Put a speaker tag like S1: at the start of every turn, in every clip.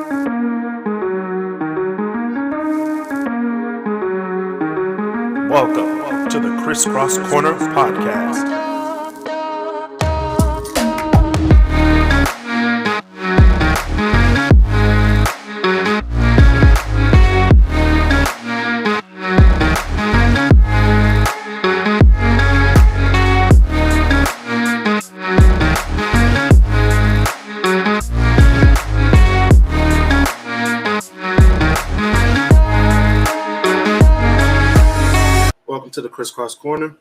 S1: Welcome to the Crisscross Corner Podcast. To the Crisscross Corner.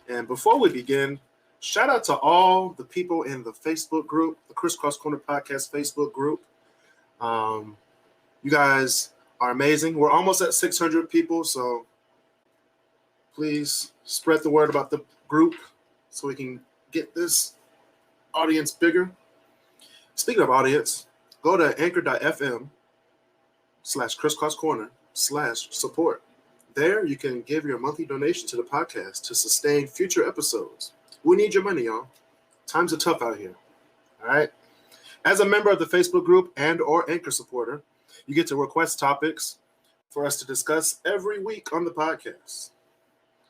S1: And before we begin, shout out to all the people in the Facebook group, the Crisscross Corner Podcast Facebook group. You guys are amazing. We're almost at 600 people, so please spread the word about the group so we can get this audience bigger. Speaking of audience, go to anchor.fm/crisscross corner/support. There, you can give your monthly donation to the podcast to sustain future episodes. We need your money, y'all. Times are tough out here. All right? As a member of the Facebook group and or Anchor supporter, you get to request topics for us to discuss every week on the podcast.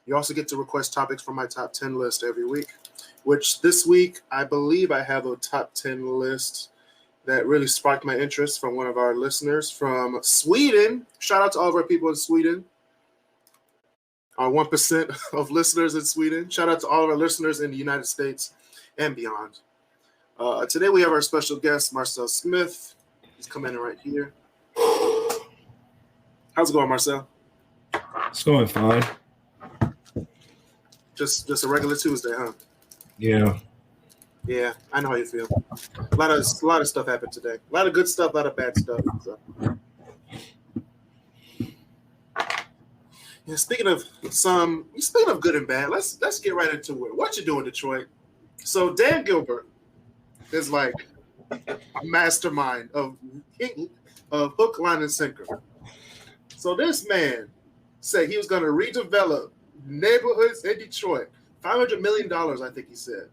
S1: You also get to request topics from my top 10 list every week, which this week, I believe I have a top 10 list that really sparked my interest from one of our listeners from Sweden. Shout out to all of our people in Sweden. Our 1% of listeners in Sweden. Shout out to all of our listeners in the United States and beyond. Today we have our special guest, Marcel Smith. He's coming in right here. How's it going, Marcel?
S2: It's going fine.
S1: Just a regular Tuesday, huh?
S2: Yeah.
S1: Yeah, I know how you feel. A lot of stuff happened today. A lot of good stuff, a lot of bad stuff. So. Yeah, speaking of good and bad, let's get right into it. What you doing, Detroit? So Dan Gilbert is like a mastermind of hook, line, and sinker. So this man said he was going to redevelop neighborhoods in Detroit. $500 million, I think he said.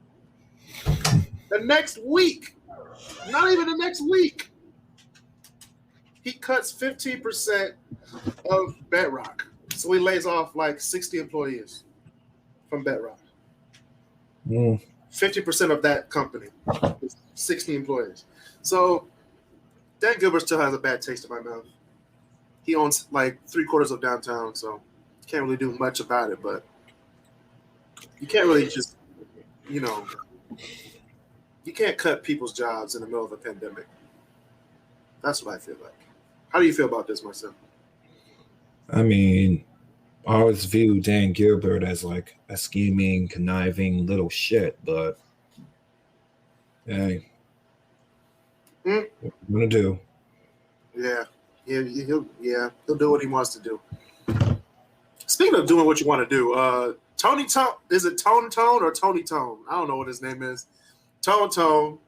S1: The next week, not even the next week, he cuts 15% of Bedrock. So he lays off like 60 employees from Bedrock. 50% of that company is 60 employees. So Dan Gilbert still has a bad taste in my mouth. He owns like 3/4 of downtown, so can't really do much about it. But you can't really just, you can't cut people's jobs in the middle of a pandemic. That's what I feel like. How do you feel about this, Marcel?
S2: I mean, I always view Dan Gilbert as like a scheming, conniving little shit, but hey, what you gonna do? Yeah,
S1: he'll do what he wants to do. Speaking of doing what you want to do, Tony Tone, is it Tone Tone or Tony Tone? I don't know what his name is. Tone Tone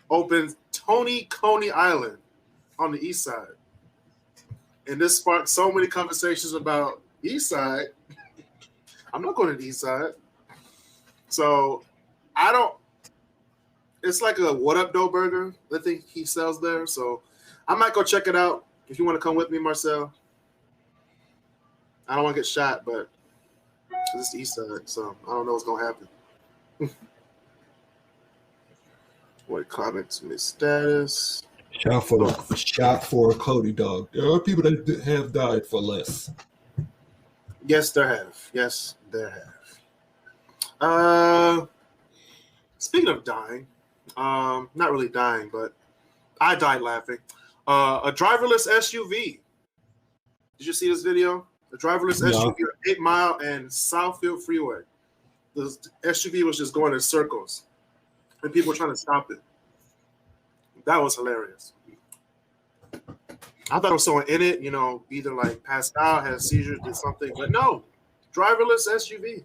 S1: opens Tony Coney Island on the east side. And this sparked so many conversations about East Side. I'm not going to the East Side. So it's like a What Up Dough burger I think he sells there. So I might go check it out if you want to come with me, Marcel. I don't want to get shot, but it's the East Side, so I don't know what's going to happen. What comments in his status?
S2: Shot for Cody, dog. There are people that have died for less.
S1: Yes, there have. Speaking of dying, not really dying, but I died laughing. A driverless SUV. Did you see this video? A driverless SUV on 8 Mile and Southfield Freeway. The SUV was just going in circles, and people were trying to stop it. That was hilarious. I thought it was someone in it, either like passed out, had seizures, did something, but no, driverless SUV.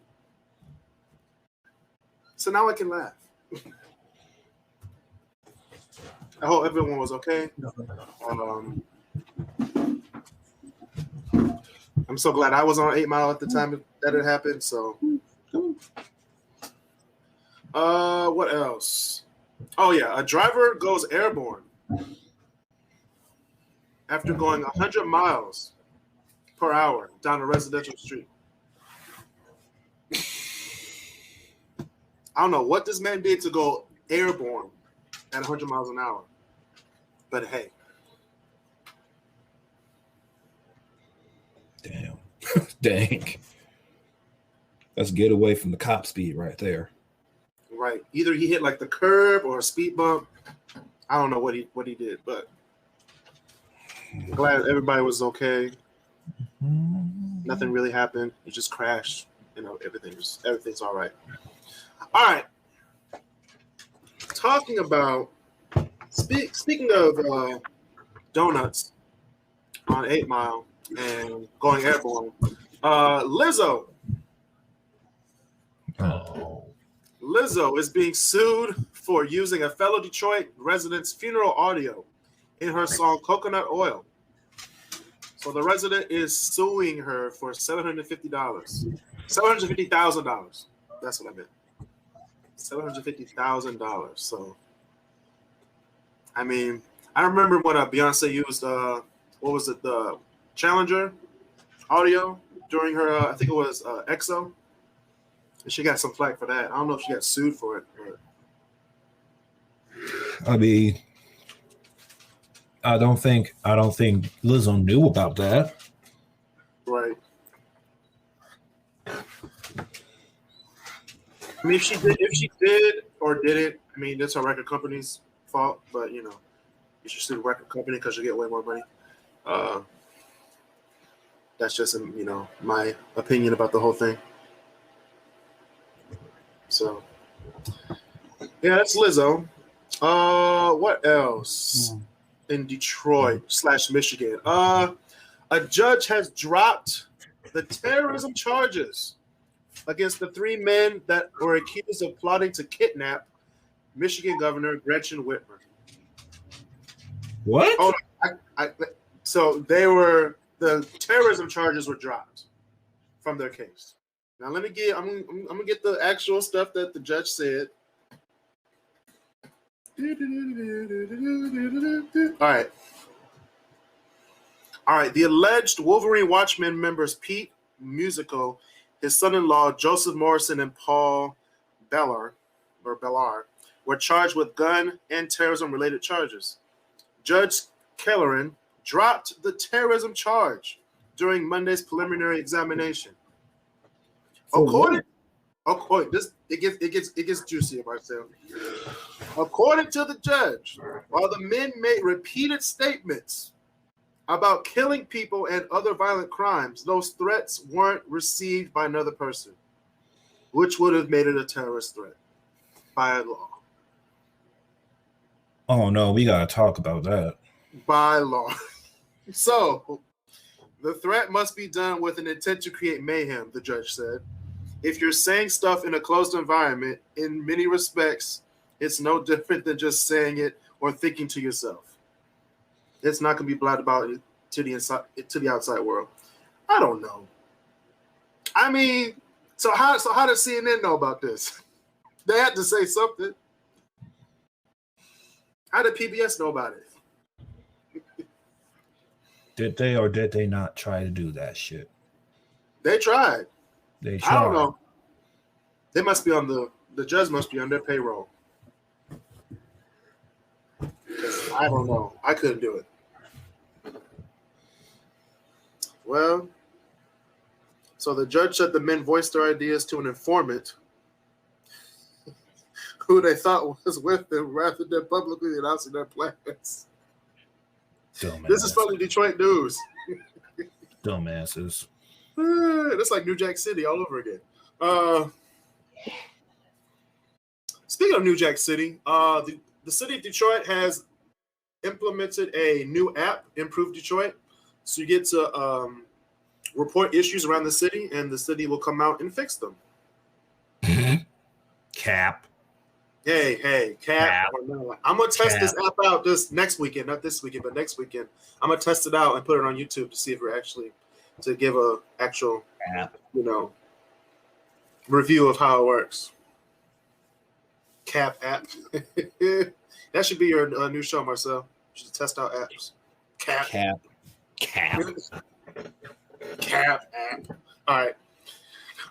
S1: So now I can laugh. I hope everyone was okay. I'm so glad I was on 8 Mile at the time that it happened. So, what else? Oh yeah, a driver goes airborne after going 100 miles per hour down a residential street. I don't know what this man did to go airborne at 100 miles an hour. But hey.
S2: Damn. Dang. That's get away from the cop speed right there.
S1: Right. Either he hit like the curb or a speed bump. I don't know what he did, but I'm glad everybody was okay. Nothing really happened. It just crashed. You know, everything's all right. All right. Talking about speaking of donuts on 8 Mile and going airborne, Lizzo.
S2: Oh.
S1: Lizzo is being sued for using a fellow Detroit resident's funeral audio in her song Coconut Oil. So the resident is suing her for $750. $750,000. That's what I meant. $750,000. So, I mean, I remember when Beyonce used, what was it, the Challenger audio during her, I think it was EXO. And she got some flack for that. I don't know if she got sued for it. But...
S2: I mean, I don't think Lizzo knew about that.
S1: Right. I mean, if she did or didn't, I mean, that's her record company's fault. But you know, you should sue the record company because you get way more money. That's just my opinion about the whole thing. So, yeah, that's Lizzo. What else in Detroit / Michigan? A judge has dropped the terrorism charges against the 3 men that were accused of plotting to kidnap Michigan Governor Gretchen Whitmer.
S2: What?
S1: Oh, so the terrorism charges were dropped from their case. Now I'm gonna get the actual stuff that the judge said. All right. The alleged Wolverine Watchmen members Pete Musico, his son-in-law Joseph Morrison, and Paul Bellar were charged with gun and terrorism-related charges. Judge Kelleran dropped the terrorism charge during Monday's preliminary examination. It gets juicier, Marcel. According to the judge, while the men made repeated statements about killing people and other violent crimes, those threats weren't received by another person, which would have made it a terrorist threat by law.
S2: Oh no, we gotta talk about that.
S1: By law. So, the threat must be done with an intent to create mayhem, the judge said. If you're saying stuff in a closed environment, in many respects, it's no different than just saying it or thinking to yourself. It's not going to be blabbered about to the outside world. I don't know. I mean, so how does CNN know about this? They had to say something. How did PBS know about it?
S2: Did they or did they not try to do that shit?
S1: They tried.
S2: They tried.
S1: I don't know. They must be on the judge must be on their payroll. I don't know. I couldn't do it. Well, so the judge said the men voiced their ideas to an informant who they thought was with them rather than publicly announcing their plans.
S2: Dumbass.
S1: This is from the Detroit News.
S2: Dumbasses.
S1: It's like New Jack City all over again. Speaking of New Jack City, the city of Detroit has implemented a new app, Improve Detroit. So you get to report issues around the city, and the city will come out and fix them.
S2: Cap.
S1: Hey, Cap. I'm going to test this app out next weekend. Not this weekend, but next weekend. I'm going to test it out and put it on YouTube to see if we're actually, to give a actual,
S2: app.
S1: Review of how it works. Cap app. That should be your new show, Marcel. You should test out apps. Cap.
S2: Cap.
S1: Cap app. All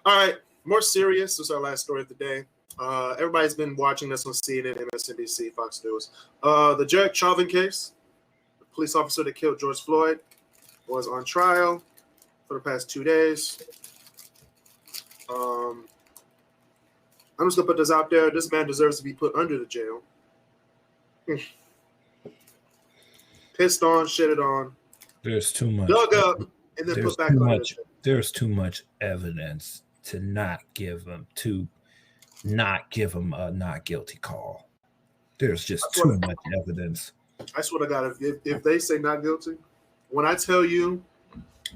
S1: right. More serious. This is our last story of the day. Everybody's been watching this on CNN, MSNBC, Fox News. The Derek Chauvin case. The police officer that killed George Floyd was on trial for the past 2 days. I'm just gonna put this out there. This man deserves to be put under the jail. Pissed on, shitted on.
S2: There's too much.
S1: Dug up and then put back under the jail.
S2: There's too much evidence to not give him a not guilty call. There's just too much evidence.
S1: I swear to God, if they say not guilty, when I tell you,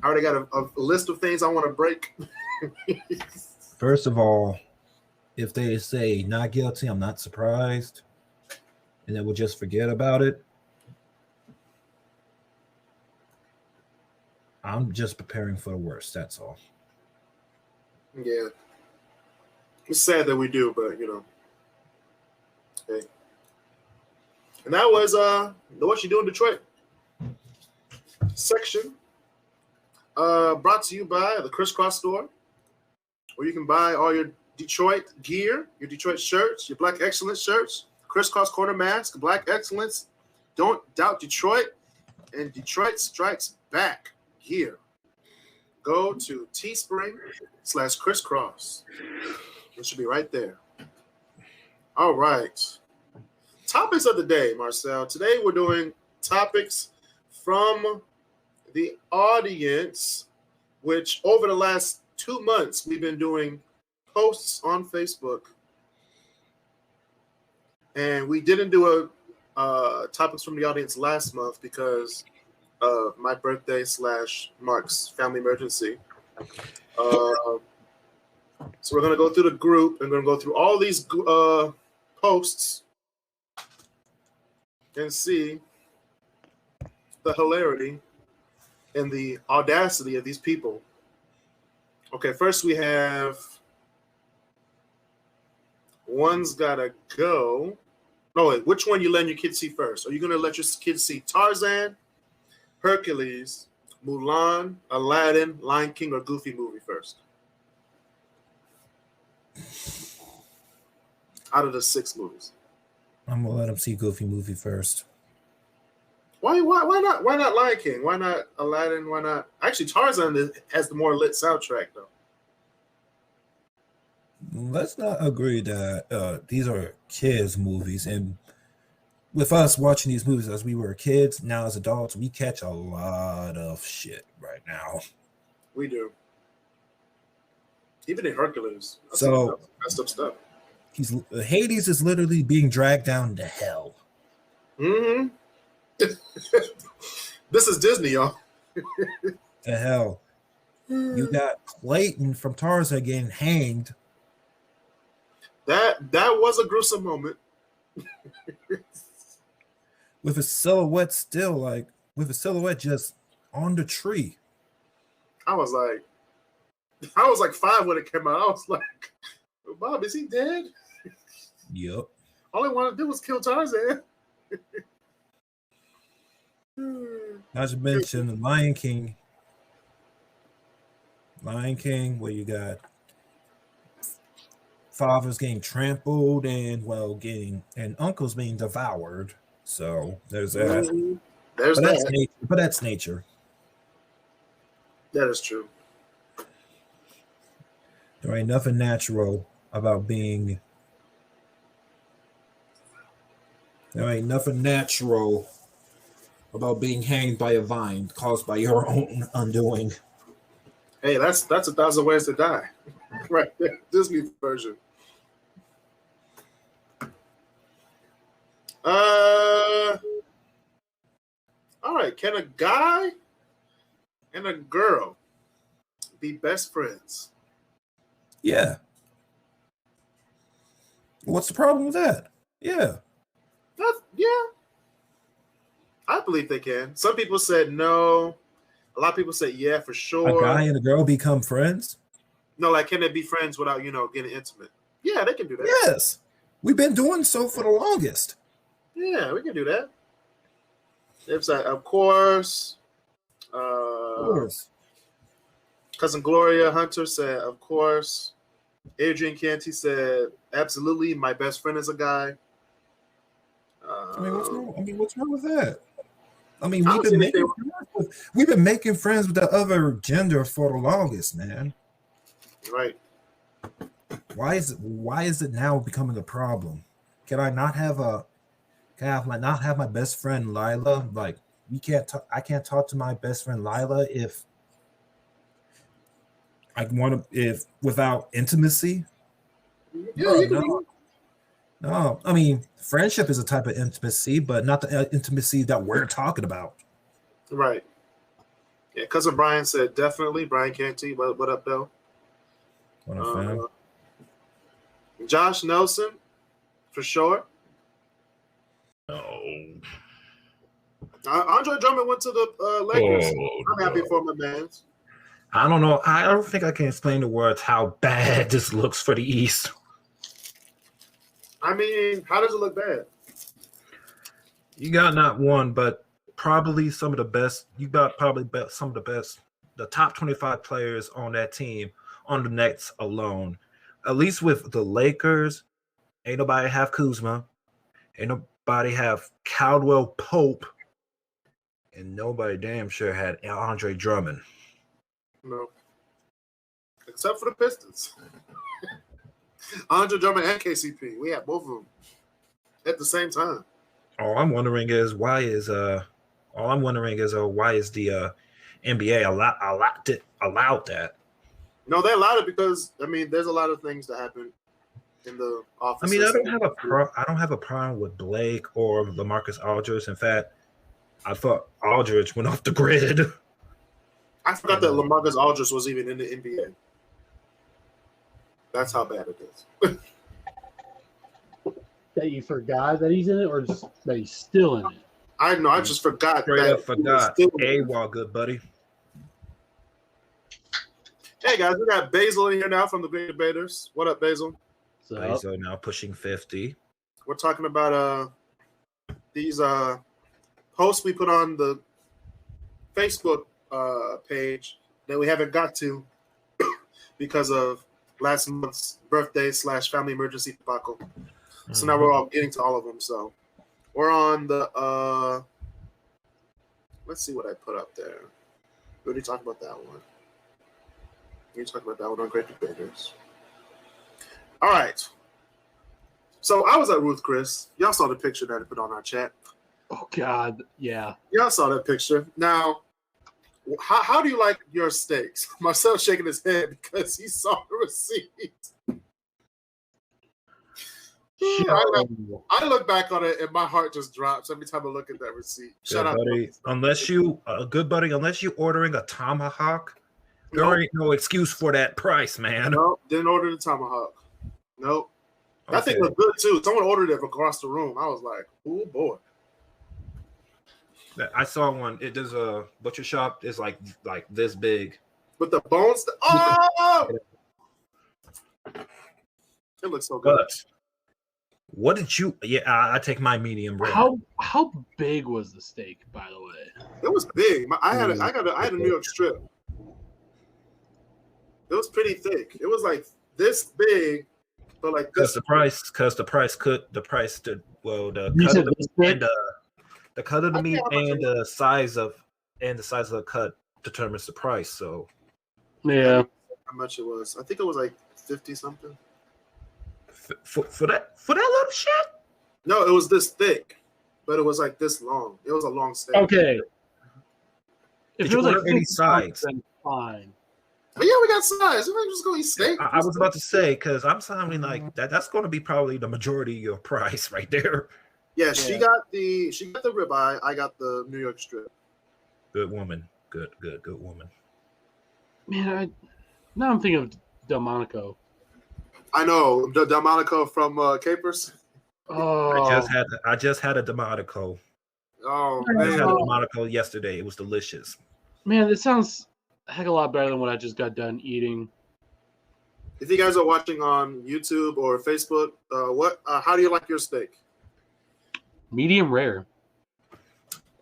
S1: I already got a list of things I want to break.
S2: First of all, if they say not guilty, I'm not surprised. And then we'll just forget about it. I'm just preparing for the worst, that's all.
S1: Yeah. It's sad that we do, but hey. And that was What You Do in Detroit section. Brought to you by the Crisscross Store, where you can buy all your Detroit gear, your Detroit shirts, your Black Excellence shirts, Crisscross Corner mask, Black Excellence. Don't doubt Detroit, and Detroit Strikes Back gear. Go to Teespring/Crisscross. It should be right there. All right. Topics of the day, Marcel. Today we're doing topics from the audience, which over the last 2 months we've been doing posts on Facebook. And we didn't do a topics from the audience last month because of my birthday / Mark's family emergency. So we're going to go through the group and going to go through all these posts and see the hilarity and the audacity of these people. Okay, first we have One's Gotta Go. No, wait, which one you letting your kids see first? Are you going to let your kids see Tarzan, Hercules, Mulan, Aladdin, Lion King, or Goofy movie first? Out of the 6 movies.
S2: I'm going to let them see Goofy movie first.
S1: Why not? Why not Lion King? Why not Aladdin? Why not? Actually, Tarzan has the more lit soundtrack, though.
S2: Let's not agree that these are kids' movies. And with us watching these movies as we were kids, now as adults, we catch a lot of shit right now.
S1: We do. Even in Hercules.
S2: So
S1: messed up stuff.
S2: Hades is literally being dragged down to hell.
S1: Mm-hmm. This is Disney, y'all.
S2: To hell. You got Clayton from Tarzan getting hanged.
S1: That was a gruesome moment.
S2: With a silhouette just on the tree.
S1: I was like 5 when it came out. I was like, Bob, is he dead?
S2: Yep.
S1: All I wanted to do was kill Tarzan.
S2: Not to mention Lion King. Where you got fathers getting trampled and uncles being devoured. So there's that. But that's nature.
S1: That is true.
S2: There ain't nothing natural about being. There ain't nothing natural about being hanged by a vine caused by your own undoing.
S1: Hey, that's 1,000 ways to die, right there. Disney version. All right. Can a guy and a girl be best friends?
S2: Yeah. What's the problem with that? Yeah.
S1: Yeah. I believe they can. Some people said no. A lot of people said yeah, for sure.
S2: A guy and a girl become friends?
S1: No, like can they be friends without, getting intimate? Yeah, they can do that.
S2: Yes. We've been doing so for the longest.
S1: Yeah, we can do that. They've said, of course.
S2: Of course.
S1: Cousin Gloria Hunter said, of course. Adrian Canty said, absolutely. My best friend is a guy.
S2: I mean, what's wrong? What's wrong with that? I mean,
S1: I don't see anything.
S2: we've been making friends with the other gender for the longest, man.
S1: Right.
S2: Why is it now becoming a problem? Can I not have my best friend Lila? Like, I can't talk to my best friend Lila if without intimacy.
S1: Yeah, you can.
S2: No, I mean, friendship is a type of intimacy, but not the intimacy that we're talking about.
S1: Right. Yeah, cousin Brian said definitely. Brian Canty, what up, though?
S2: What up, fam?
S1: Josh Nelson, for sure.
S3: No.
S1: Andre Drummond went to the Lakers. I'm happy for my man.
S3: I don't know. I don't think I can explain the words how bad this looks for the East.
S1: I mean, how does it look bad?
S3: You got not one, but probably some of the best. You got probably some of the best, the top 25 players on that team on the Nets alone. At least with the Lakers, ain't nobody have Kuzma, ain't nobody have Caldwell Pope, and nobody damn sure had Andre Drummond.
S1: No. Except for the Pistons. Andre Drummond and KCP. We had both of them at the same time.
S3: All I'm wondering is why is the NBA allowed that?
S1: No, they allowed it because there's a lot of things that happen in the office.
S3: I don't have a problem with Blake or LaMarcus Aldridge. In fact, I thought Aldridge went off the grid.
S1: I forgot that LaMarcus Aldridge was even in the NBA. That's how bad it is.
S4: That you forgot that he's in it, or just that he's still in it?
S1: I know. I just forgot.
S3: Straight up forgot. AWOL, good buddy.
S1: Hey guys, we got Basil in here now from the Big Debaters. What up, Basil?
S3: Basil now pushing 50.
S1: We're talking about these posts we put on the Facebook page that we haven't got to because of last month's birthday / family emergency debacle. So now we're all getting to all of them. So we're on the let's see what I put up there. We already talked about that one. We talked about that one on Great Debaters. All right. So I was at Ruth Chris. Y'all saw the picture that I put on our chat.
S4: Oh God, yeah.
S1: Y'all saw that picture. Now, how do you like your steaks? Marcel's shaking his head because he saw the receipt. I look back on it and my heart just drops every time I look at that receipt. Shout out,
S3: buddy. Unless you ordering a tomahawk, there ain't no excuse for that price, man.
S1: No, didn't order the tomahawk. Nope. That thing was good too. Someone ordered it from across the room. I was like, oh boy.
S3: I saw one. It does a butcher shop is like this big.
S1: With the bones. Oh! It looks so good.
S3: But what did you? Yeah, I take my medium rare.
S4: How big was the steak, by the way?
S1: It was big. I had a New York strip. It was pretty thick. It was like this big, but like this.
S3: The cut of the meat and the size of the cut determines the price. So
S4: yeah,
S1: how much it was? I think it was like 50 something.
S3: For that little shit?
S1: No, it was this thick, but it was like this long. It was a long steak.
S4: Okay.
S3: If it was like any sides,
S4: then fine.
S1: But yeah, we got sides. We're just going to eat steak.
S3: I was about to say because I'm sounding like that. That's going to be probably the majority of your price right there.
S1: Yeah, she got the ribeye. I got the New York strip.
S3: Good woman. Good woman.
S4: Man, now I'm thinking of Delmonico.
S1: I know the Delmonico from Capers.
S4: Oh,
S3: I just had a Delmonico.
S1: Oh,
S3: I
S1: man.
S3: had a Delmonico yesterday. It was delicious.
S4: Man, it sounds a heck of a lot better than what I just got done eating.
S1: If you guys are watching on YouTube or Facebook, how do you like your steak?
S4: Medium rare.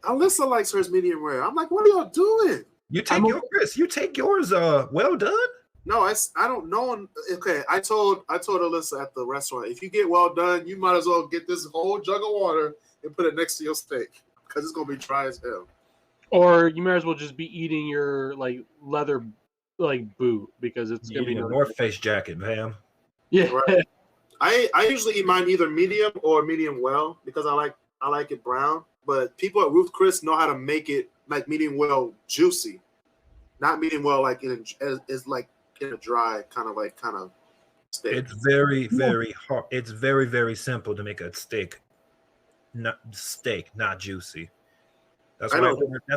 S1: Alyssa likes hers medium rare. I'm like, what are y'all doing?
S3: You take yours. You take yours. Well done.
S1: No, I don't know. Okay, I told Alyssa at the restaurant, if you get well done, you might as well get this whole jug of water and put it next to your steak because it's gonna be dry as hell.
S4: Or you might as well just be eating your like leather like boot because it's gonna be
S3: a North Face jacket, man.
S4: Yeah.
S1: Right. I usually eat mine either medium or medium well because I like it brown. But people at Ruth Chris know how to make it like medium well juicy, not medium well like is like in a dry kind of steak.
S3: It's very very hard. It's very very simple to make a steak, not juicy. That's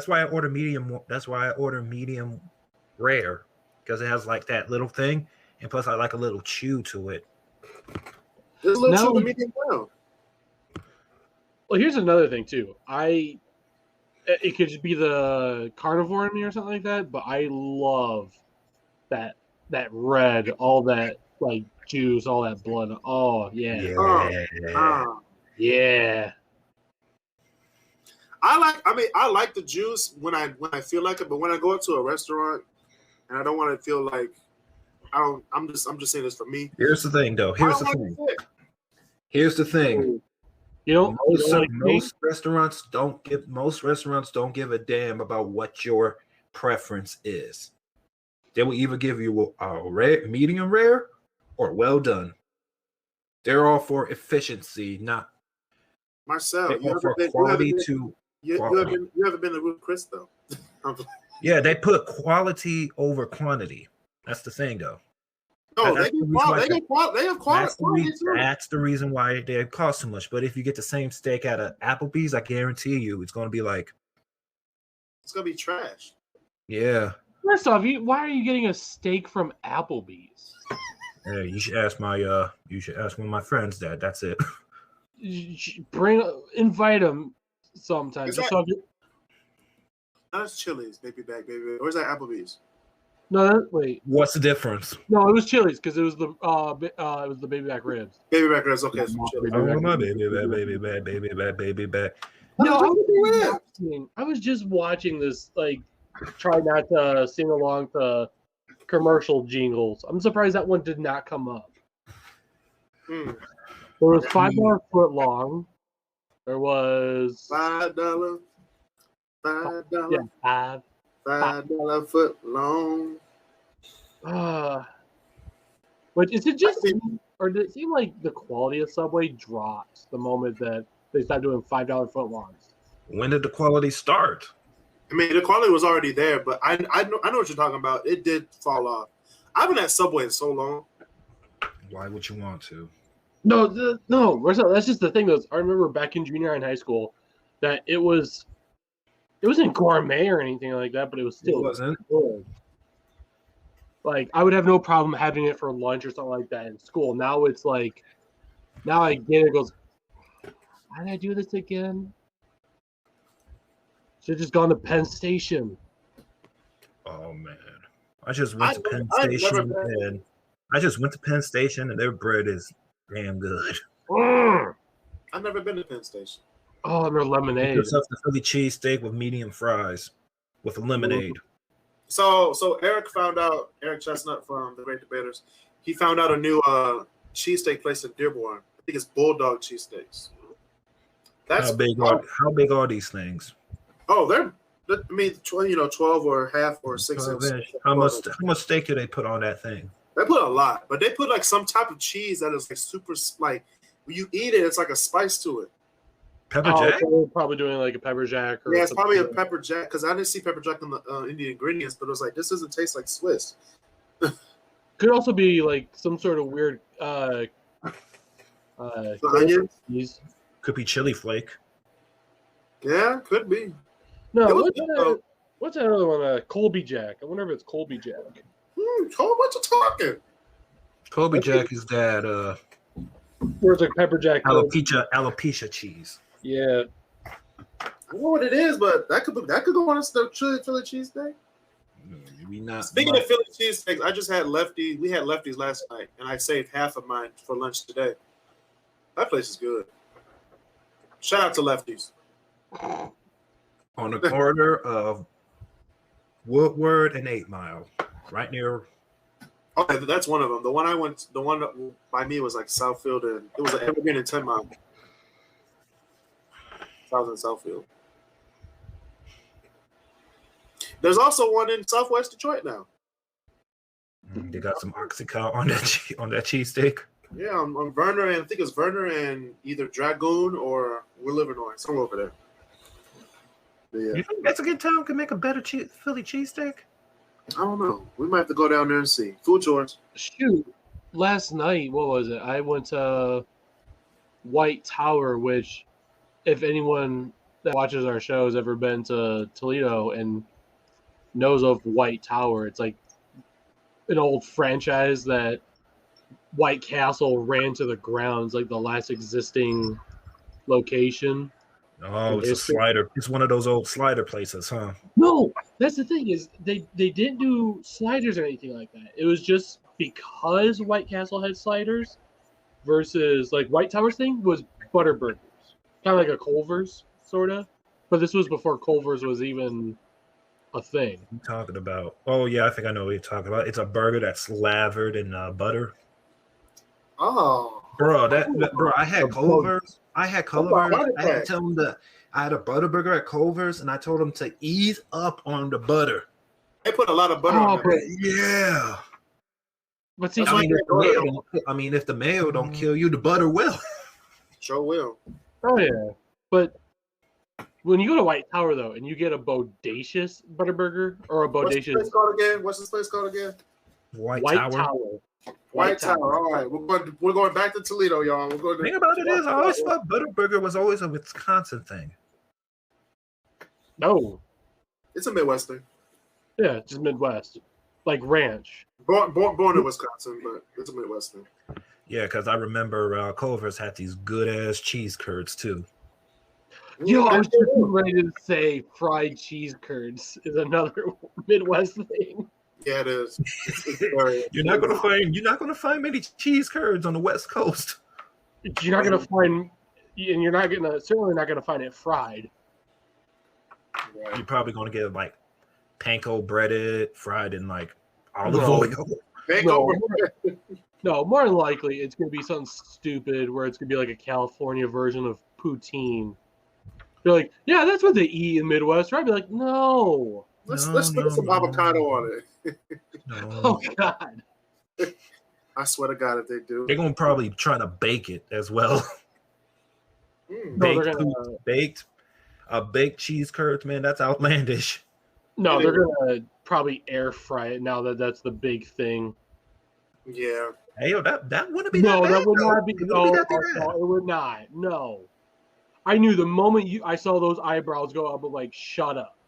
S3: why I order medium. That's why I order medium rare because it has like that little thing, and plus I like a little chew to it.
S1: There's a little chew to medium well.
S4: Well, here's another thing too. It could just be the carnivore in me or something like that, but I love that red, all that like juice, all that blood. Oh yeah. Yeah.
S1: I like the juice when I feel like it, but when I go into a restaurant and I don't want to feel like I'm just saying this for me.
S3: Here's the thing though. Here's the thing. Most restaurants don't give a damn about what your preference is. They will either give you a rare, medium rare, or well done. They're all for efficiency, not
S1: Marcel. You
S3: haven't
S1: been to Ruth Chris though.
S3: Yeah, they put quality over quantity. That's the thing though.
S1: No, they have quality.
S3: That's the reason why they cost so much. But if you get the same steak at an Applebee's, I guarantee you it's going to be like...
S1: It's going to be trash.
S3: Yeah.
S4: First off, why are you getting a steak from Applebee's?
S3: Hey, you should ask one of my friends that. That's it.
S4: Invite them sometimes.
S1: That's Chili's, baby. Or is that Applebee's?
S4: No, wait.
S3: What's the difference?
S4: No, it was Chili's because it was the baby back ribs.
S1: Baby back ribs, okay.
S3: My baby back.
S4: No, I was just watching this, like, try not to sing along to commercial jingles. I'm surprised that one did not come up. There was $5 foot long. There was
S1: $5.
S4: Yeah,
S1: $5 foot long.
S4: But is it just, or did it seem like the quality of Subway drops the moment that they start doing $5 foot longs?
S3: When did the quality start?
S1: I mean, the quality was already there, but I know what you're talking about. It did fall off. I've been at Subway in so long.
S3: Why would you want to?
S4: No, Marcel, that's just the thing. I remember back in junior high and high school that it wasn't gourmet or anything like that, but it was still good. Like, I would have no problem having it for lunch or something like that in school. Now it's like, now I get it. It goes, why did I do this again? Should have just gone to Penn Station.
S3: Oh man, I just went to Penn Station and their bread is damn good.
S1: I've never been to Penn Station.
S4: Oh, and their lemonade.
S3: Yourself the Philly cheesesteak with medium fries with a lemonade.
S1: So Eric Chestnut from the Great Debaters, he found out a new cheesesteak place in Dearborn. I think it's Bulldog Cheesesteaks.
S3: How big are these things?
S1: Oh, they're 12 or half or 6 inches.
S3: How much steak do they put on that thing?
S1: They put a lot, but they put like some type of cheese that is like super, like when you eat it, it's like a spice to it.
S3: Pepper jack?
S4: So probably doing like a pepper jack.
S1: Yeah, it's probably a pepper jack because I didn't see pepper jack in the ingredients, but it was like this doesn't taste like Swiss.
S4: Could also be like some sort of weird
S1: onion.
S3: Could be chili flake.
S1: Yeah, could be.
S4: No, what's that other one? Colby Jack. I wonder if it's Colby Jack.
S1: What you talking?
S3: Colby Jack is that
S4: where's like pepper jack?
S3: Alopecia cheese.
S4: Yeah.
S1: I don't know what it is, but that could go on a Philly cheesesteak.
S3: Maybe not.
S1: Speaking of Philly cheesesteaks, I just had Lefty. We had Lefty's last night, and I saved half of mine for lunch today. That place is good. Shout out to Lefty's.
S3: On the corner of Woodward and 8 Mile, right near.
S1: Okay, that's one of them. The one by me was like Southfield, and it was an Evergreen and 10 Mile. I was in Southfield. There's also one in Southwest Detroit now.
S3: They got some Oxycontin on that cheesesteak.
S1: Yeah, on Verner, and I think it's Verner and either Dragoon or We're Livernois, somewhere over there. But yeah.
S3: You think Mexican Town can make a better Philly cheesesteak?
S1: I don't know. We might have to go down there and see. Food chores.
S4: Shoot, last night, what was it? I went to White Tower, which, if anyone that watches our show has ever been to Toledo and knows of White Tower, it's like an old franchise that White Castle ran to the ground. It's like the last existing location.
S3: Oh, it's a slider. It's one of those old slider places, huh?
S4: No, that's the thing is they didn't do sliders or anything like that. It was just because White Castle had sliders versus like White Tower's thing was butter burgers. Kind of like a Culver's, sort of. But this was before Culver's was even a thing.
S3: What are you talking about? Oh, yeah, I think I know what you're talking about. It's a burger that's lathered in butter.
S1: Oh.
S3: Bro, bro, I had Culver's. I had to tell them I had a butter burger at Culver's, and I told them to ease up on the butter.
S1: They put a lot of butter on it.
S3: Yeah.
S4: But see,
S3: if the mayo don't kill you, the butter will.
S1: Sure will.
S4: Oh yeah. But when you go to White Tower though, and you get a bodacious butter burger or a bodacious
S1: What's this place called again?
S3: White
S1: Tower. White Tower. All right, we're going back to Toledo, y'all. We're going.
S3: The thing about it is, I always thought butter burger was always a Wisconsin thing.
S4: No,
S1: it's a Midwest thing.
S4: Yeah, just Midwest, like ranch.
S1: Born in Wisconsin, but it's a Midwest thing.
S3: Yeah, because I remember Culver's had these good ass cheese curds too.
S4: Yo, I was just ready to say fried cheese curds is another Midwest thing.
S1: Yeah, it is.
S3: You're not gonna find many cheese curds on the West Coast.
S4: You're not gonna find, and you're certainly not gonna find it fried.
S3: You're probably gonna get like panko breaded, fried in like olive oil.
S4: No, more than likely it's gonna be something stupid where it's gonna be like a California version of poutine. They're like, yeah, that's what they eat in Midwest, right? I'd be like, no.
S1: Let's put some avocado on it.
S3: No.
S4: Oh God!
S1: I swear to God, if they do,
S3: they're gonna probably try to bake it as well. Baked cheese curds, man, that's outlandish.
S4: No, they're gonna probably air fry it now that that's the big thing.
S1: Yeah.
S3: Hey, yo, that wouldn't be
S4: no,
S3: that bad.
S4: That would not be. It would not. No, I knew the moment I saw those eyebrows go up, I'm like, shut up.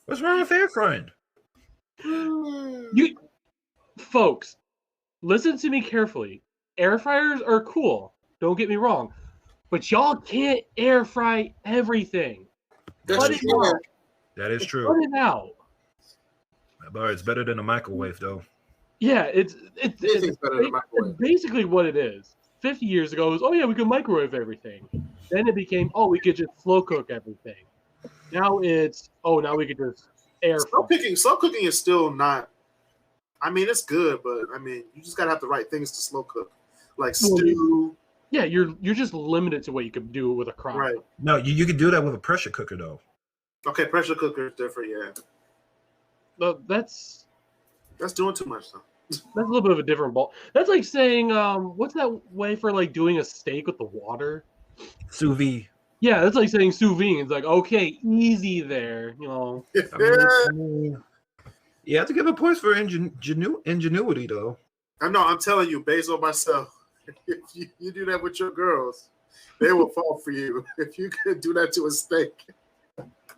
S3: What's wrong with air frying?
S4: You folks, listen to me carefully. Air fryers are cool. Don't get me wrong, but y'all can't air fry everything.
S3: That is true.
S4: Put it out.
S3: But it's better than a microwave, though.
S4: Yeah, it's
S1: better than a microwave.
S4: Basically what it is. 50 years ago, it was, oh yeah, we could microwave everything. Then it became, oh, we could just slow cook everything. Now it's, oh, now we could just air fry.
S1: Slow cooking is still not, I mean, it's good, but I mean, you just gotta have the right things to slow cook. Like stew.
S4: Yeah, you're just limited to what you could do with a crock.
S1: Right.
S3: No, you can do that with a pressure cooker, though.
S1: Okay, pressure cooker is different, yeah.
S4: But that's
S1: doing too much, though.
S4: That's a little bit of a different ball. That's like saying, what's that way for like doing a steak with the water?
S3: Sous vide.
S4: Yeah, that's like saying sous vide. It's like, okay, easy there, you know.
S3: You have to give a points for ingenuity, though.
S1: I know. I'm telling you, based on myself, if you do that with your girls, they will fall for you. If you could do that to a steak.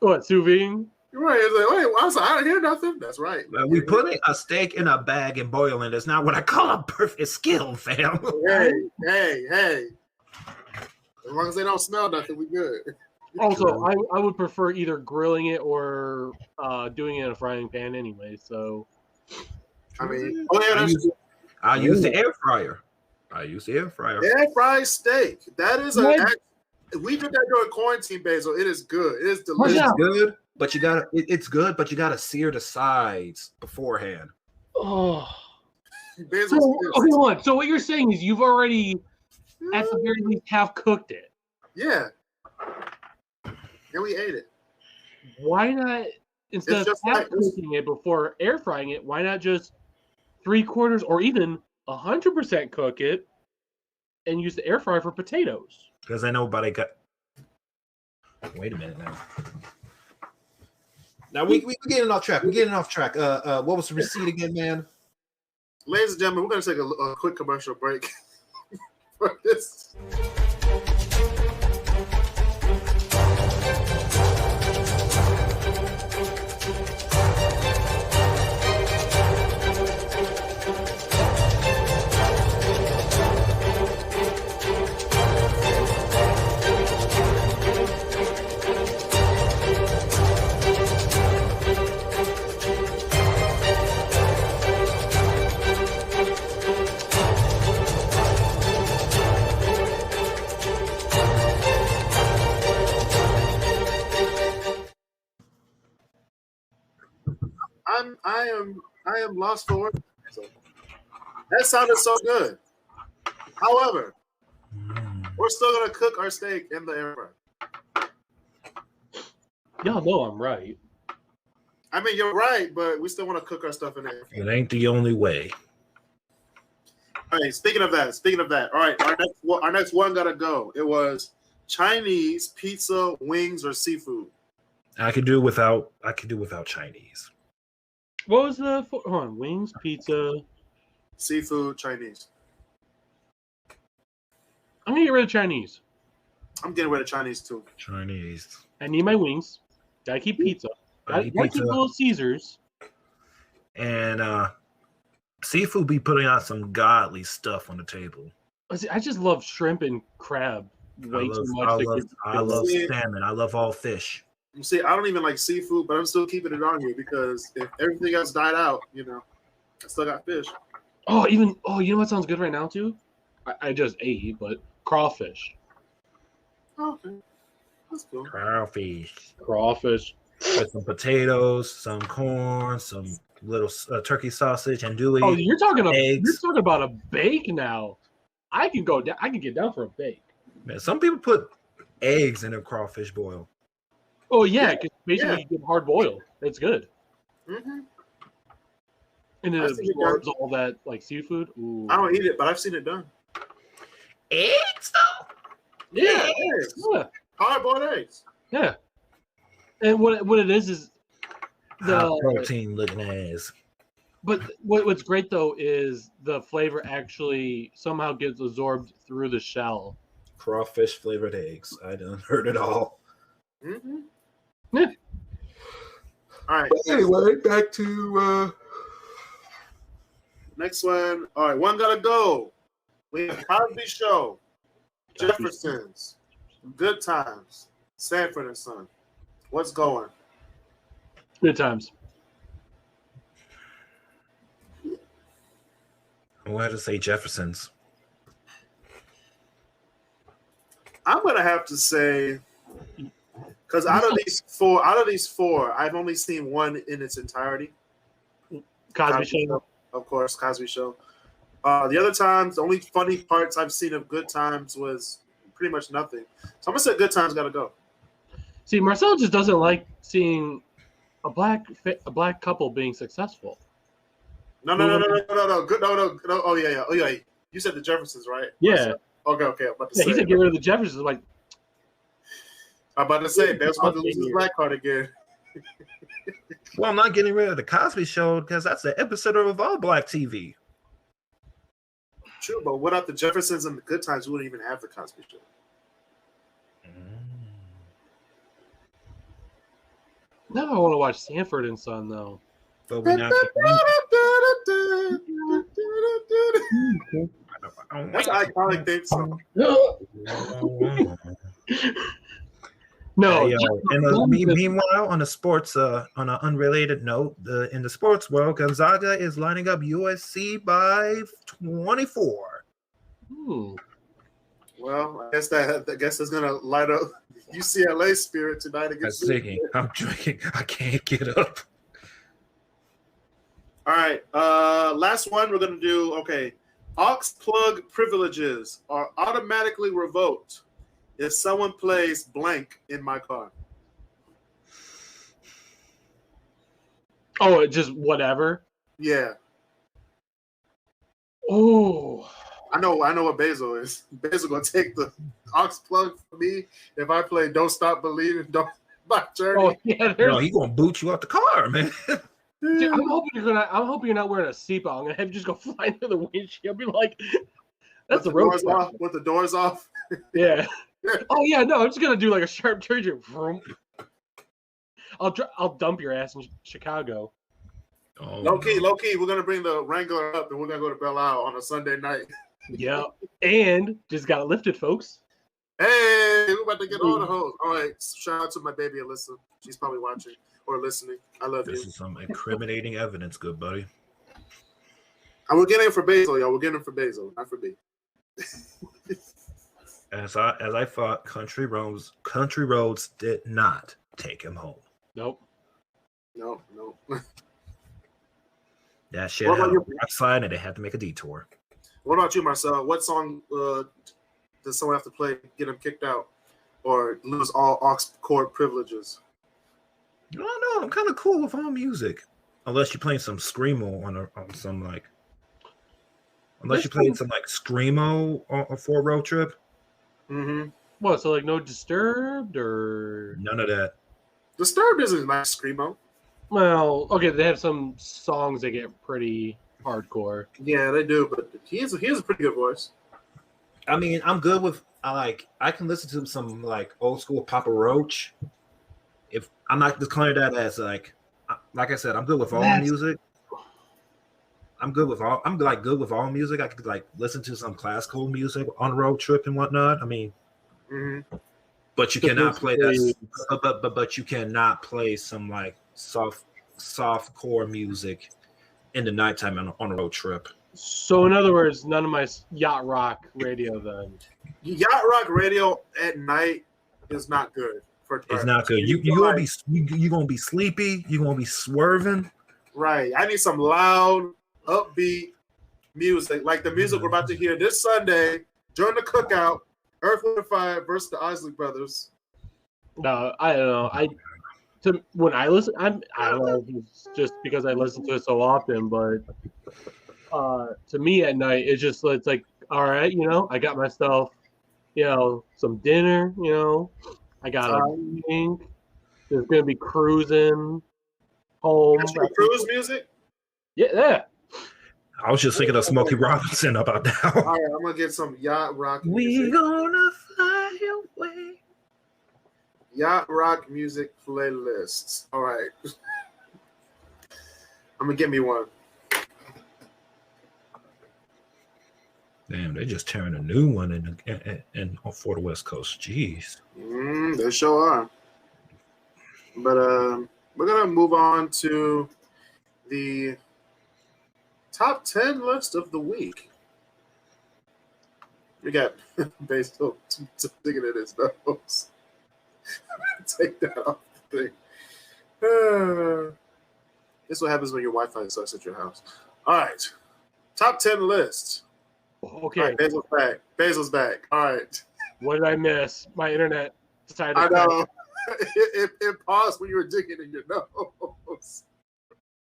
S4: What, sous vide?
S1: Right. It's like, wait, I don't hear nothing. That's right.
S3: We putting a steak in a bag and boiling. That's not what I call a perfect skill, fam.
S1: Hey. As long as they don't smell nothing, we good.
S4: Also, I would prefer either grilling it or doing it in a frying pan anyway. So,
S1: I mean,
S3: I use the air fryer. Air
S1: fried steak. That is We did that during quarantine, Basil. It is good. It is delicious.
S3: It's good, but you gotta. It's good, but you gotta sear the sides beforehand.
S4: Oh.
S1: Basil.
S4: Okay, hold on. So what you're saying is you've already, at the very least, half cooked it.
S1: Yeah. And we ate it.
S4: Why not, instead of half cooking it before air frying it, why not just 3/4 or even 100% cook it and use the air fryer for potatoes?
S3: Because I know nobody got. Wait a minute now. Now we're getting off track. We're getting off track. What was the receipt again, man?
S1: Ladies and gentlemen, we're going to take a quick commercial break for this. I am lost for words. So, that sounded so good. However, we're still gonna cook our steak in the air fryer.
S4: Y'all know I'm right.
S1: I mean, you're right, but we still want to cook our stuff in the air fryer.
S3: It ain't the only way.
S1: All right. Speaking of that. All right. Our next one gotta go. It was Chinese, pizza, wings, or seafood.
S3: I could do without Chinese.
S4: What was the hold on? Wings, pizza,
S1: seafood, Chinese.
S4: I'm gonna get rid of Chinese.
S1: I'm getting rid of Chinese too.
S3: Chinese.
S4: I need my wings. Gotta keep pizza. Gotta keep Little Caesars.
S3: And seafood be putting out some godly stuff on the table.
S4: I just love shrimp and crab way too much.
S3: I love salmon. I love all fish.
S1: You see, I don't even like seafood, but I'm still keeping it on here because if everything else died out, I still got fish.
S4: You know what sounds good right now too? I just ate, but crawfish.
S1: Okay, that's cool.
S3: Crawfish. With some potatoes, some corn, some little turkey sausage, and andouille.
S4: Oh, you're talking about a bake now. I can get down for a bake.
S3: Man, some people put eggs in a crawfish boil.
S4: Oh yeah, because basically you get hard boiled. It's good.
S1: Mm-hmm.
S4: And then it absorbs all that like seafood. Ooh.
S1: I don't eat it, but I've seen it done.
S3: Eggs though?
S1: Yeah, eggs. Yeah. Hard boiled eggs.
S4: Yeah. And what it is the
S3: protein looking ass.
S4: But what's great though is the flavor actually somehow gets absorbed through the shell.
S3: Crawfish flavored eggs. I done heard it all.
S1: Mm-hmm.
S4: Yeah.
S1: All right.
S3: But anyway, back to
S1: next one. All right, one gotta go. We have Cosby Show, Jeffersons, Good Times, Sanford and Son. What's going?
S4: Good Times.
S3: I'm going to say Jeffersons.
S1: I'm gonna have to say, because out of these four, I've only seen one in its entirety.
S4: Cosby Show.
S1: Of course, Cosby Show. The other times, the only funny parts I've seen of Good Times was pretty much nothing. So I'm gonna say Good Times gotta go.
S4: See, Marcel just doesn't like seeing a black couple being successful.
S1: No. Good. No. Oh yeah. You said the Jeffersons, right?
S4: Yeah.
S1: Okay. I'm about to say.
S4: He said get rid of the Jeffersons. I'm
S1: about to say Bear's about to lose his black card again.
S3: Well, I'm not getting rid of the Cosby Show because that's the epicenter of all black TV.
S1: True, but without the Jeffersons and the Good Times, we wouldn't even have the Cosby Show.
S4: Now I want to watch Sanford and Son though.
S3: But we're not.
S1: That's an iconic theme song.
S4: No.
S3: Meanwhile, on the sports, on an unrelated note, in the sports world, Gonzaga is lining up USC by 24.
S1: Wow. Well, I guess that's gonna light up UCLA spirit tonight
S3: I'm
S1: against.
S3: singing. I'm drinking. I can't get up.
S1: All right. Last one we're gonna do. Okay. Aux plug privileges are automatically revoked if someone plays blank in my car.
S4: Oh, just whatever.
S1: Yeah.
S4: Oh,
S1: I know what Basil is. Basil gonna take the aux plug for me if I play "Don't Stop Believing." Don't my journey.
S4: oh yeah.
S3: No, he gonna boot you out the car, man.
S4: Dude, I'm hoping you're not wearing a seatbelt. I'm gonna have you just go flying through the windshield. I'll be like, that's
S1: with the
S4: road
S1: doors
S4: trip.
S1: off. With the doors off.
S4: Yeah. Oh yeah, no, I'm just gonna do like a sharp turn. I'll dump your ass in Chicago.
S3: Oh,
S1: Low key, we're gonna bring the Wrangler up and we're gonna go to Belle Isle on a Sunday night.
S4: Yeah, and just got it lifted, folks.
S1: Hey, we're about to get all the hoes. All right, shout out to my baby Alyssa. She's probably watching or listening. I love you.
S3: This is some incriminating evidence, good buddy.
S1: And we're getting it for Basil, y'all. We're getting it for Basil, not for me.
S3: As I thought, Country Roads did not take him home.
S4: Nope.
S1: No.
S3: That shit
S1: What about
S3: happened
S1: you?
S3: outside, and they had to make a detour.
S1: What about you, Marcel? What song does someone have to play to get them kicked out or lose all aux cord privileges?
S3: I don't know. I'm kind of cool with all music, unless you're playing some screamo on some like. Unless you're playing some like screamo for a road trip.
S1: Mm-hmm.
S4: What? So like no Disturbed or
S3: None of that.
S1: Disturbed isn't nice screamo.
S4: well, okay, they have some songs that get pretty hardcore.
S1: Yeah, they do, but he has a pretty good voice.
S3: I mean, I'm good with I can listen to some like old school Papa Roach. If I'm not declaring that as like I said, I'm good with all music. I'm good with all music. I could like listen to some classical music on a road trip and whatnot. I mean, but you cannot play that. But you cannot play some like soft core music in the nighttime on a road trip.
S4: So in other words, none of my yacht rock radio then.
S1: Yacht rock radio at night is not good for.
S3: It's not good. You gonna be sleepy. You gonna be swerving.
S1: Right. I need some loud, upbeat music, like the music we're about to hear this Sunday during the cookout. Earth, Wind, and Fire versus the Isley Brothers.
S4: No, I don't know. When I listen, I don't know if it's just because I listen to it so often, but to me at night, it's like, all right, I got myself, some dinner, I got a drink. There's gonna be cruising home.
S1: Cruise music?
S4: Yeah.
S3: I was just thinking of Smokey Robinson about that.
S1: All right, I'm gonna get some yacht rock music.
S3: We gonna fly away.
S1: Yacht rock music playlists. All right. I'm gonna get me one.
S3: Damn, they just tearing a new one in for the West Coast. Jeez.
S1: They sure are. But we're gonna move on to the top 10 list of the week. We got Basil thinking of his nose. Take that off the thing. This is what happens when your Wi-Fi sucks at your house. All right. Top 10 list.
S4: Okay.
S1: All right, Basil's back. All right.
S4: What did I miss? My internet decided.
S1: I know. It paused when you were digging in your nose.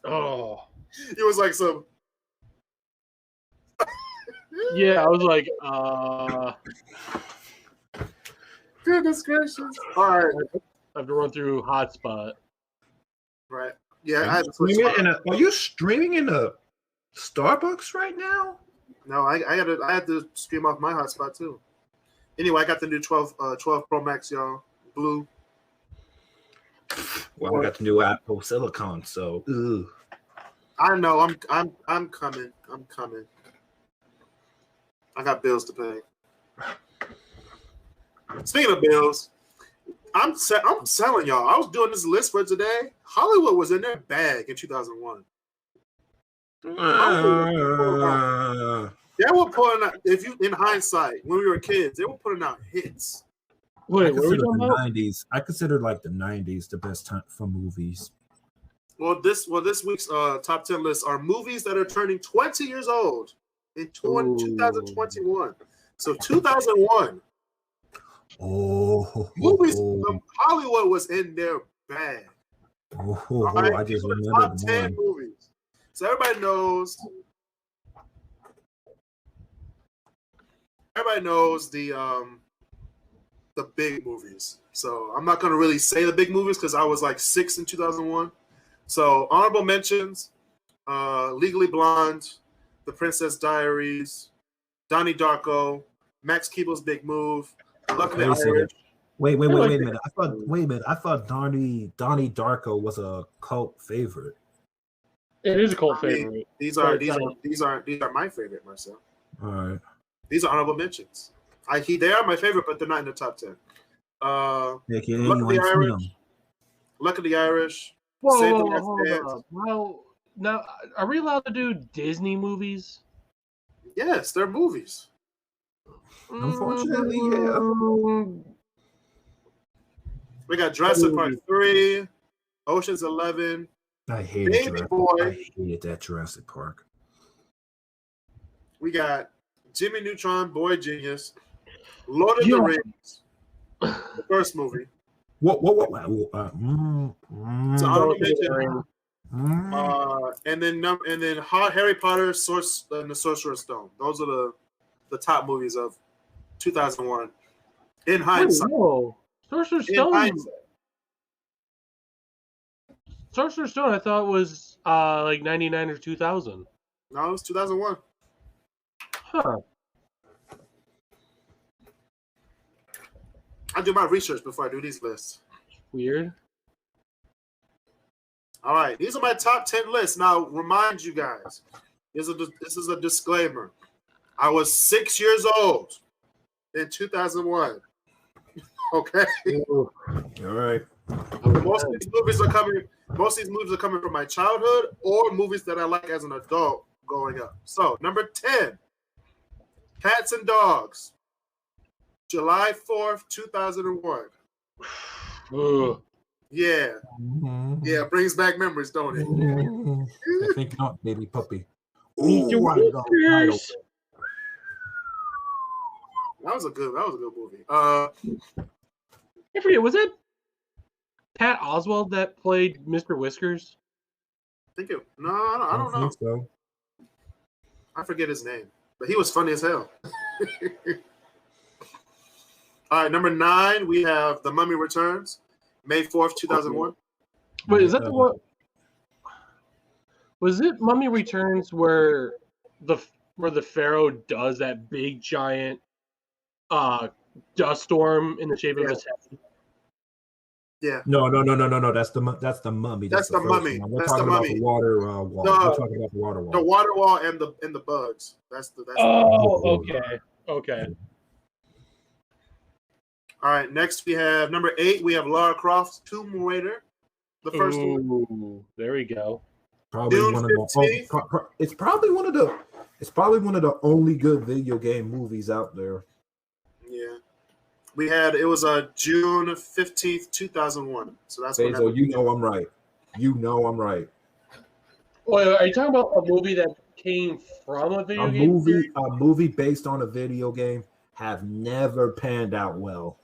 S4: Oh.
S1: It was like some.
S4: Yeah, I was like,
S1: Goodness gracious. All right.
S4: I have to run through hotspot.
S1: Right. Yeah, I had to switch.
S3: Are you streaming in a Starbucks right now?
S1: No, I had to stream off my hotspot too. Anyway, I got the new 12 Pro Max, y'all. Blue.
S3: Well, I got the new Apple Silicon, so ooh.
S1: I know. I'm coming. I'm coming. I got bills to pay. Speaking of bills, I'm selling y'all. I was doing this list for today. Hollywood was in their bag in 2001. They were putting out, if you in hindsight, when we were kids, they were putting out hits.
S4: Wait,
S2: I
S4: what are we
S2: consider
S4: talking
S2: the
S4: about?
S2: 90s. I consider like the 90s the best time for movies.
S1: Well, this week's top 10 list are movies that are turning 20 years old in 2021. So 2001 movies. Hollywood was in their bag. Right?
S2: I just
S1: These were the
S2: remembered
S1: top 10
S2: one.
S1: movies. So everybody knows the big movies. So I'm not going to really say the big movies because I was like 6 in 2001. So honorable mentions: Legally Blonde, The Princess Diaries, Donnie Darko, Max Keeble's Big Move, Luck of the Irish.
S2: Wait a minute. I thought Donnie Darko was a cult favorite.
S4: It is a cult favorite.
S1: These are my favorite, Marcel.
S2: All right.
S1: These are honorable mentions. They are my favorite, but they're not in the top 10. Luck of the Irish.
S4: Whoa, hold up. Well, now, are we allowed to do Disney movies?
S1: Yes, they're movies.
S2: Unfortunately, yeah.
S1: We got Jurassic Park 3, Ocean's 11.
S2: I hated that Jurassic Park.
S1: We got Jimmy Neutron, Boy Genius, Lord of the Rings, the first movie.
S2: What?
S1: It's an honorable mention. And then Harry Potter, and the Sorcerer's Stone. Those are the top movies of 2001. In hindsight.
S4: Whoa. Sorcerer's Stone. Sorcerer's Stone, I thought was like 99 or 2000.
S1: No, it was 2001.
S4: Huh.
S1: I do my research before I do these lists.
S4: Weird.
S1: All right, these are my top 10 lists. Now, remind you guys, this is a disclaimer. I was 6 years old in 2001. Okay.
S2: All right.
S1: Most of these movies are coming from my childhood or movies that I like as an adult growing up. So, number 10, Cats and Dogs, July 4th, 2001.
S4: Ugh.
S1: Yeah. Yeah, it brings back memories, don't it?
S2: I think not, baby puppy.
S1: That was a good movie.
S4: I forget, was it Pat Oswalt that played Mr. Whiskers?
S1: I don't know.
S2: So.
S1: I forget his name, but he was funny as hell. All right, number 9, we have The Mummy Returns, May 4th, 2001.
S4: Wait, is that the one? Was it Mummy Returns where the Pharaoh does that big giant dust storm in the shape of his head?
S1: Yeah.
S2: No. That's the mummy. That's the mummy. We're talking about the water wall. We're talking about the water wall.
S1: The water wall and the bugs.
S4: Okay.
S1: All right. Next, we have number 8. We have Lara Croft's Tomb Raider, the first one.
S4: There we go.
S2: Probably one of the. It's probably one of the only good video game movies out there.
S1: Yeah. It was June 15th, 2001. So that's what
S2: happened. You know I'm right.
S4: Well, are you talking about a movie that came from a video game?
S2: A movie based on a video game have never panned out well.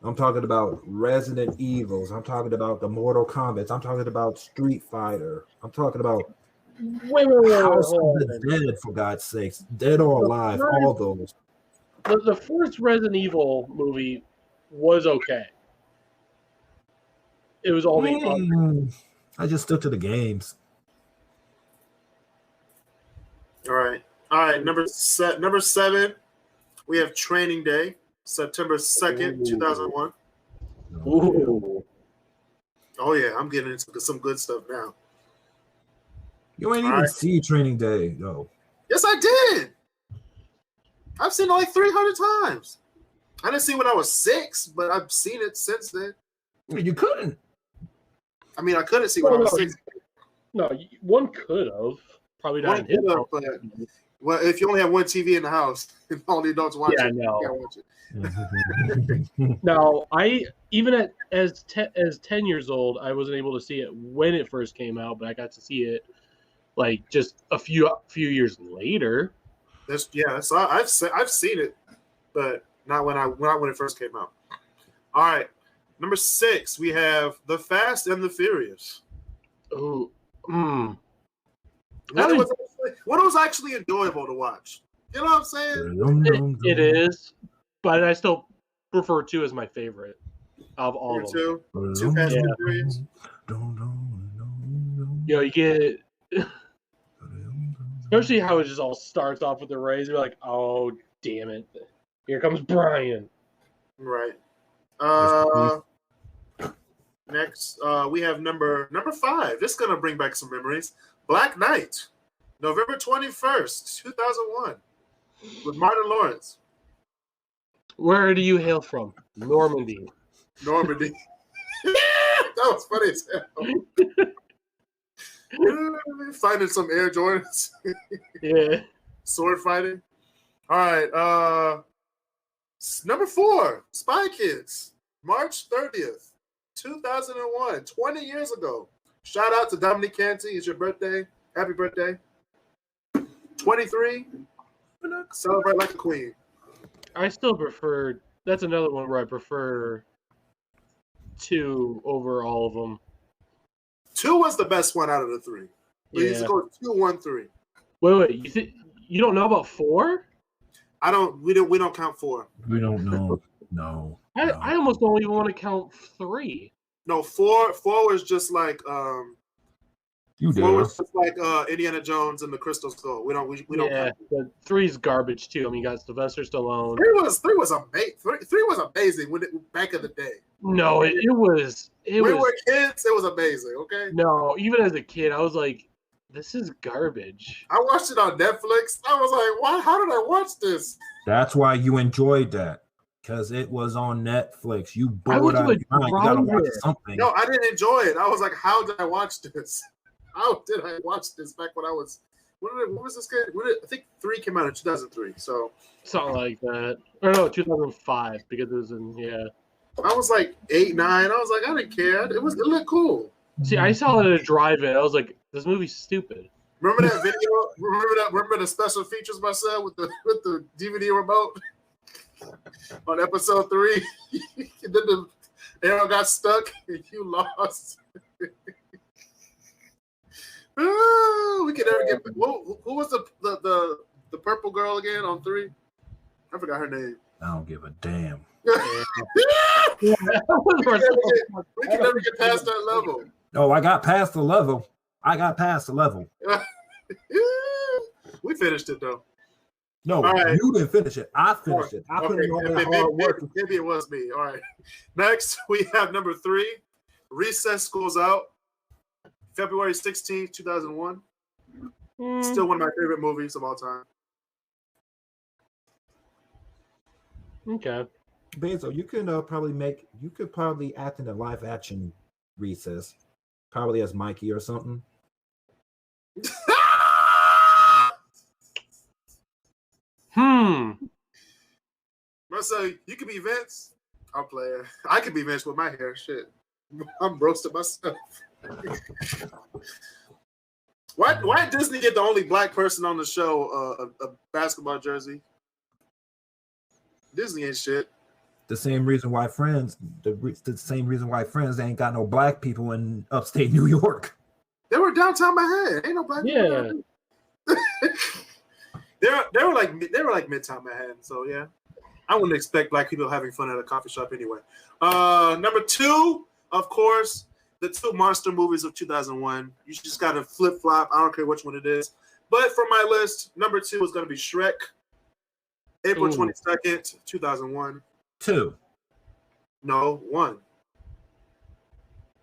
S2: I'm talking about Resident Evils. I'm talking about the Mortal Kombat. I'm talking about Street Fighter. I'm talking about House of the Dead, for God's sakes. Dead or Alive, all those.
S4: The first Resident Evil movie was okay. It was all the
S2: I just stuck to the games.
S1: All right. Number 7, we have Training Day, September 2nd, 2001.
S4: Ooh.
S1: Oh yeah, I'm getting into some good stuff now.
S2: You ain't even see Training Day, though.
S1: Yes, I did. I've seen it like 300 times. I didn't see it when I was 6, but I've seen it since then.
S2: You couldn't.
S1: I mean, I couldn't see when I was 6.
S4: No, one could have. Probably not in his house.
S1: Well, if you only have one TV in the house and all the adults watch it,
S4: no.
S1: you can't watch it.
S4: Now, as 10 years old, I wasn't able to see it when it first came out, but I got to see it like just a few years later.
S1: So I've seen it, but not when it first came out. All right, number 6, we have The Fast and the Furious.
S4: Oh,
S1: What was actually enjoyable to watch? You know what I'm saying?
S4: It is, but I still prefer 2 as my favorite of all of them.
S1: 2 Fast and Furious.
S4: You get, especially how it just all starts off with the race. You're like, oh damn it, here comes Brian.
S1: Right. Next, we have number 5. This is gonna bring back some memories. Black Knight, November 21st, 2001, with Martin Lawrence.
S4: Where do you hail from? Normandy.
S1: That was funny as hell. Finding some Air Jordans.
S4: Yeah.
S1: Sword fighting. All right. Number 4, Spy Kids, March 30th, 2001, 20 years ago. Shout out to Dominique Canty. It's your birthday. Happy birthday. 23. Celebrate like a queen.
S4: I still prefer. That's another one where I prefer 2 over all of them.
S1: 2 was the best one out of the 3. We used to go 2, 1, 3.
S4: Wait. You don't know about 4?
S1: We don't count 4.
S2: We don't know. No.
S4: I almost don't even want to count 3.
S1: No, 4 was just like
S2: You
S1: 4
S2: do.
S1: was just like Indiana Jones and the Crystal Skull. We don't count.
S4: But 3's garbage too. I mean, you got Sylvester Stallone.
S1: 3 was amazing. 3 was amazing back in the day.
S4: No, it was.
S1: We were kids. It was amazing. Okay.
S4: No, even as a kid, I was like, "This is garbage."
S1: I watched it on Netflix. I was like, "Why? How did I watch this?"
S2: That's why you enjoyed that, because it was on Netflix. You bored out of your mind. You gotta watch something.
S1: No, I didn't enjoy it. I was like, "How did I watch this? How did I watch this back when I was?" What was this game? I think 3 came out in 2003. So
S4: something like that. Or no, 2005 because it was in
S1: I was like 8, 9. I was like, I didn't care. It looked cool.
S4: See, I saw it at a drive-in. I was like, this movie's stupid.
S1: Remember that video? Remember the special features myself with the DVD remote on episode 3? And then the arrow got stuck and you lost. We can never get. Who was the purple girl again on 3? I forgot her name.
S2: I don't give a damn.
S1: We can never get past that level.
S2: Oh, I got past the level.
S1: We finished it though.
S2: No, right. You didn't finish it. I finished it. I put in all that hard work.
S1: Maybe it was me. All right. Next, we have number 3. Recess Schools Out. February 16th, 2001. Still one of my favorite movies of all time.
S4: Okay.
S2: Bezo, you could probably act in a live action Recess, probably as Mikey or something.
S1: Marcel, you could be Vince. I'll play it. I could be Vince with my hair. Shit. I'm roasting myself. Why did Disney get the only black person on the show a basketball jersey? Disney ain't shit.
S2: The same reason why Friends ain't got no black people in upstate New York.
S1: They were downtown Manhattan. Ain't no black people. They were like Midtown Manhattan. So yeah, I wouldn't expect black people having fun at a coffee shop anyway. Number 2, of course, the 2 monster movies of 2001. You just got to flip flop. I don't care which one it is. But for my list, number 2 is going to be Shrek. April 22nd, 2001.
S2: 2.
S1: No, 1.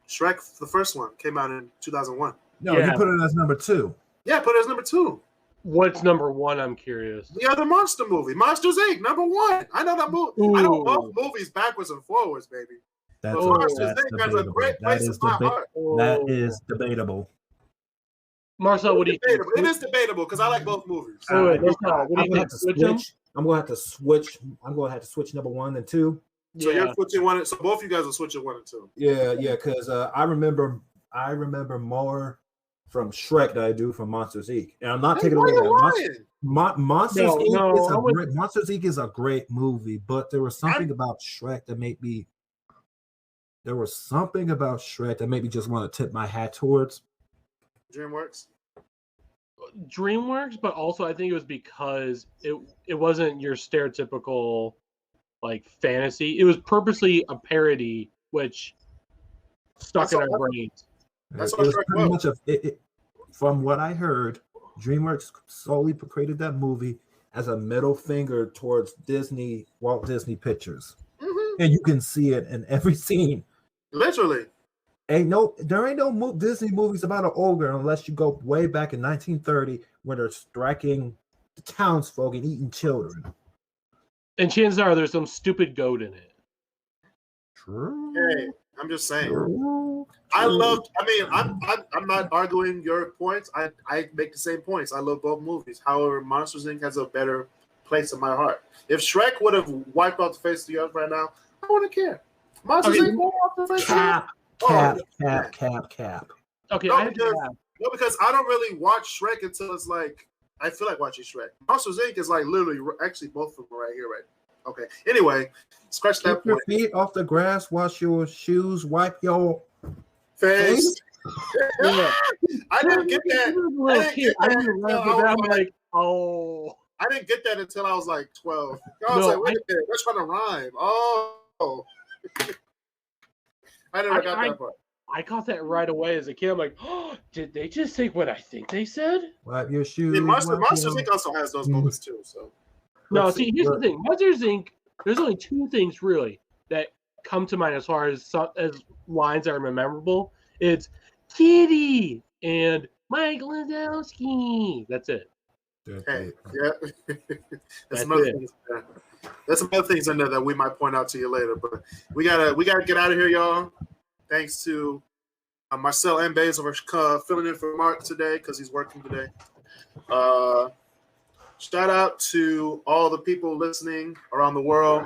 S1: Shrek, the first one, came out in 2001.
S2: No, you put it as number 2.
S1: Yeah, put it as number 2.
S4: What's number 1? I'm curious.
S1: The other monster movie, Monsters Inc. Number 1. I know that movie. I know both movies backwards and forwards, baby. Monsters Inc. has a great place in my heart.
S2: That is debatable.
S4: Marcel, what do you think?
S1: It is debatable because I like both movies.
S4: Wait, Marcel, what do you think?
S3: I'm gonna have to switch. I'm gonna have to switch number 1 and 2.
S1: So you're switching one. So both of you guys are switching 1 and 2.
S3: Yeah, because I remember more from Shrek than I do from Monsters Inc. And I'm not taking away that. Monsters Inc. is a great movie, but there was something about Shrek that made me. There was something about Shrek that made me just want to tip my hat towards
S4: DreamWorks, but also I think it was because it wasn't your stereotypical like fantasy. It was purposely a parody, which stuck in our brains.
S1: That's
S3: it was pretty much of it. From what I heard, DreamWorks solely created that movie as a middle finger towards Walt Disney Pictures, and you can see it in every scene.
S1: Literally,
S3: there ain't no Disney movies about an ogre unless you go way back in 1930 when they're striking the townsfolk and eating children. And
S4: chances are there's some stupid goat in it.
S3: True.
S1: Hey, I'm just saying. True. I'm not arguing your points. I make the same points. I love both movies. However, Monsters Inc. has a better place in my heart. If Shrek would have wiped off the face of the earth right now, I wouldn't care. Monsters Inc. wiped off the face of the earth.
S3: Cap.
S4: Okay,
S1: because I don't really watch Shrek until it's like I feel like watching Shrek. Monsters Inc. is like literally, actually both of them are right here, right? Okay. Anyway, scratch that point.
S3: Keep your feet off the grass, wash your shoes, wipe your
S1: face. I didn't get that. I didn't get that until I was like 12. I was like, wait a minute, we're trying to rhyme. Oh. I never got that part.
S4: I caught that right away as a kid. I'm like, oh, did they just say what I think they said?
S3: Wipe your shoes.
S1: Yeah, Monsters Inc. also has those moments too. So
S4: no, see, here's the thing. Monsters Inc. There's only 2 things really that come to mind as far as lines that are memorable. It's Kitty and Mike Wazowski. That's it.
S1: Hey, yeah. There's some other things in there that we might point out to you later, but we gotta get out of here, y'all. Thanks to Marcel and Basil for filling in for Mark today because he's working today. Shout out to all the people listening around the world.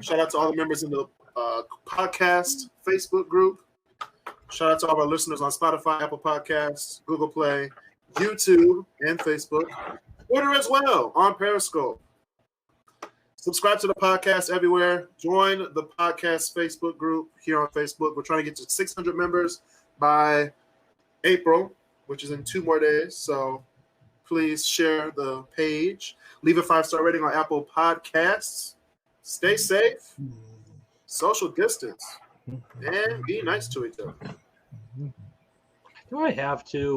S1: Shout out to all the members in the podcast Facebook group. Shout out to all our listeners on Spotify, Apple Podcasts, Google Play, YouTube, and Facebook. Twitter as well, on Periscope. Subscribe to the podcast everywhere. Join the podcast Facebook group here on Facebook. We're trying to get to 600 members by April, which is in 2 more days. So please share the page. Leave a 5-star rating on Apple Podcasts. Stay safe. Social distance. And be nice to each other.
S4: Do I have to?